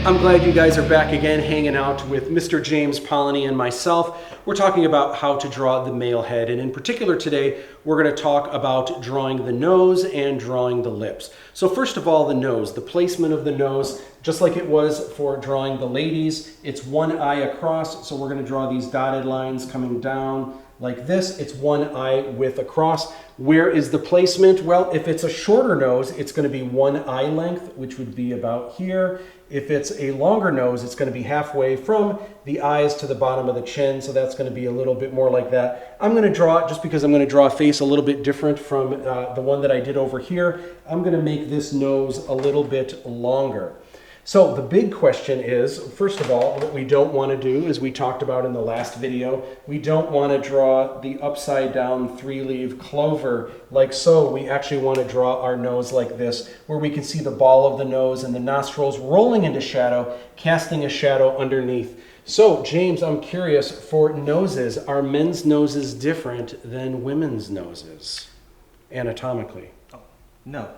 I'm glad you guys are back again hanging out with Mr. James Polony and myself. We're talking about how to draw the male head, and in particular today we're going to talk about drawing the nose and drawing the lips. So first of all, the nose, the placement of the nose, just like it was for drawing the ladies, it's one eye across, so we're going to draw these dotted lines coming down like this. It's one eye width across. Where is the placement? Well, if it's a shorter nose, it's going to be one eye length, which would be about here. If it's a longer nose, it's going to be halfway from the eyes to the bottom of the chin, so that's going to be a little bit more like that. I'm going to draw it, just because I'm going to draw a face a little bit different from the one that I did over here, I'm going to make this nose a little bit longer. So the big question is, first of all, what we don't want to do, as we talked about in the last video, we don't want to draw the upside down three-leaf clover like so. We actually want to draw our nose like this, where we can see the ball of the nose and the nostrils rolling into shadow, casting a shadow underneath. So, James, I'm curious, for noses, are men's noses different than women's noses, anatomically? Oh, no.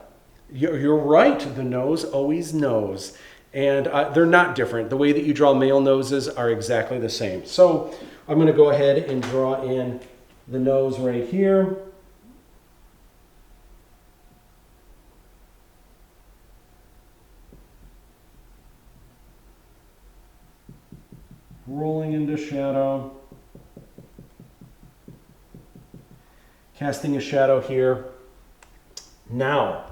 You're right, the nose always knows. And they're not different. The way that you draw male noses are exactly the same. So I'm going to go ahead and draw in the nose right here. Rolling into shadow. Casting a shadow here. Now,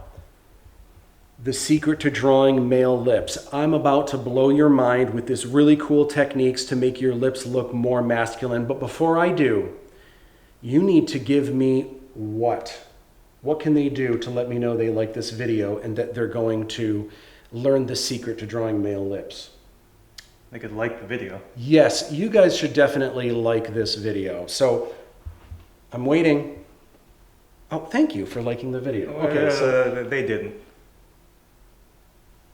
the secret to drawing male lips. I'm about to blow your mind with this really cool techniques to make your lips look more masculine. But before I do, you need to give me what? What can they do to let me know they like this video and that they're going to learn the secret to drawing male lips? They could like the video. Yes, you guys should definitely like this video. So I'm waiting. Oh, thank you for liking the video. Okay, so they didn't.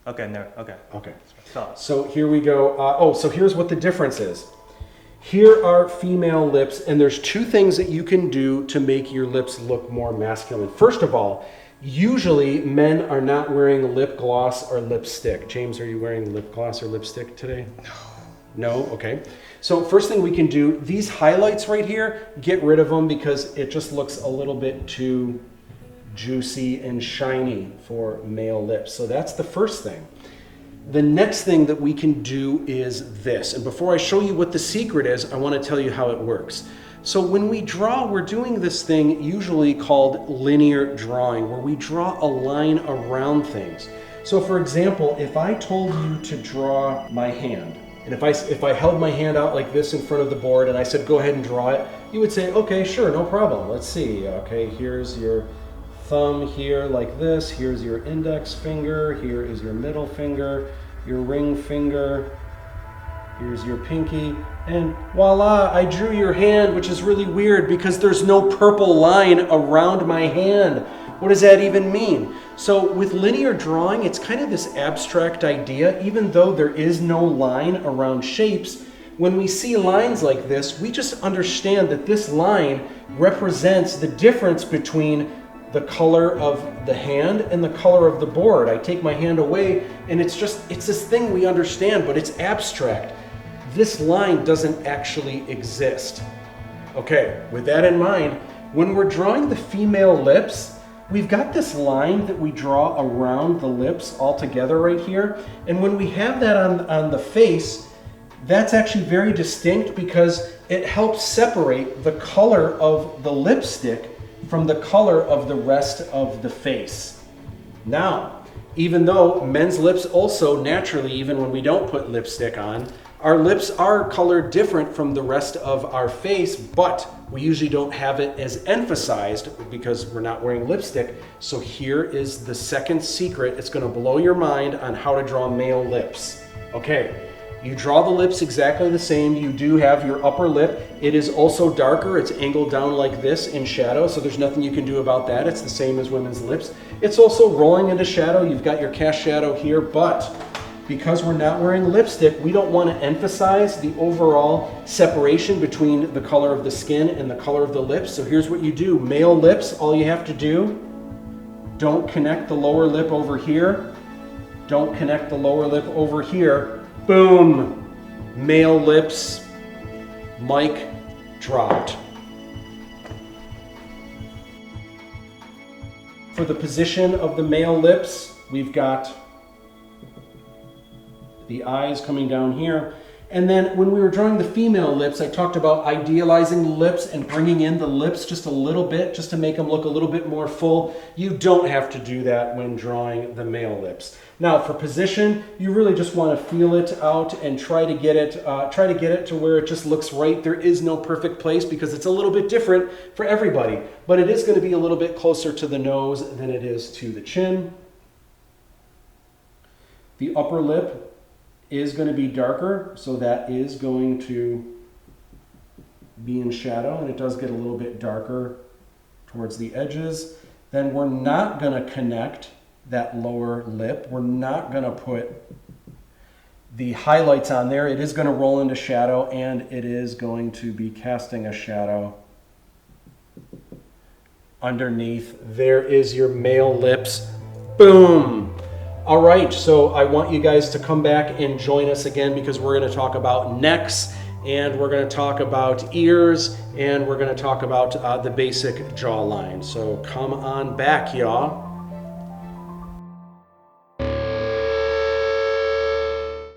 Okay, no, okay. Okay. Thoughts. So here we go. So here's what the difference is. Here are female lips, and there's two things that you can do to make your lips look more masculine. First of all, usually men are not wearing lip gloss or lipstick. James, are you wearing lip gloss or lipstick today? No? Okay. So first thing we can do, these highlights right here, get rid of them because it just looks a little bit too juicy and shiny for male lips. So that's the first thing. The next thing that we can do is this. And before I show you what the secret is, I want to tell you how it works. So when we draw, we're doing this thing usually called linear drawing, where we draw a line around things. So for example, if I told you to draw my hand, and if I held my hand out like this in front of the board and I said, go ahead and draw it, you would say, okay, sure, no problem. Let's see. Okay, here's your thumb here like this, here's your index finger, here is your middle finger, your ring finger, here's your pinky, and voila, I drew your hand, which is really weird because there's no purple line around my hand. What does that even mean? So with linear drawing, it's kind of this abstract idea. Even though there is no line around shapes, when we see lines like this, we just understand that this line represents the difference between the color of the hand and the color of the board. I take my hand away and it's this thing we understand, but it's abstract. This line doesn't actually exist. Okay, with that in mind, when we're drawing the female lips, we've got this line that we draw around the lips all together right here. And when we have that on the face, that's actually very distinct because it helps separate the color of the lipstick from the color of the rest of the face. Now, even though men's lips also naturally, even when we don't put lipstick on, our lips are colored different from the rest of our face, but we usually don't have it as emphasized because we're not wearing lipstick. So here is the second secret. It's going to blow your mind on how to draw male lips. Okay. You draw the lips exactly the same. You do have your upper lip. It is also darker. It's angled down like this in shadow, so there's nothing you can do about that. It's the same as women's lips. It's also rolling into shadow. You've got your cast shadow here, but because we're not wearing lipstick, we don't want to emphasize the overall separation between the color of the skin and the color of the lips. So here's what you do. Male lips, all you have to do, don't connect the lower lip over here. Don't connect the lower lip over here. Boom! Male lips, mic dropped. For the position of the male lips, we've got the eyes coming down here. And then when we were drawing the female lips, I talked about idealizing the lips and bringing in the lips just a little bit, just to make them look a little bit more full. You don't have to do that when drawing the male lips. Now for position, you really just want to feel it out and try to get it to where it just looks right. There is no perfect place because it's a little bit different for everybody, but it is going to be a little bit closer to the nose than it is to the chin. The upper lip is going to be darker, so that is going to be in shadow, and it does get a little bit darker towards the edges. Then we're not going to connect that lower lip. We're not going to put the highlights on there. It is going to roll into shadow, and it is going to be casting a shadow underneath. There is your male lips. Boom! All right, so I want you guys to come back and join us again because we're going to talk about necks, and we're going to talk about ears, and we're going to talk about the basic jawline. So come on back, y'all.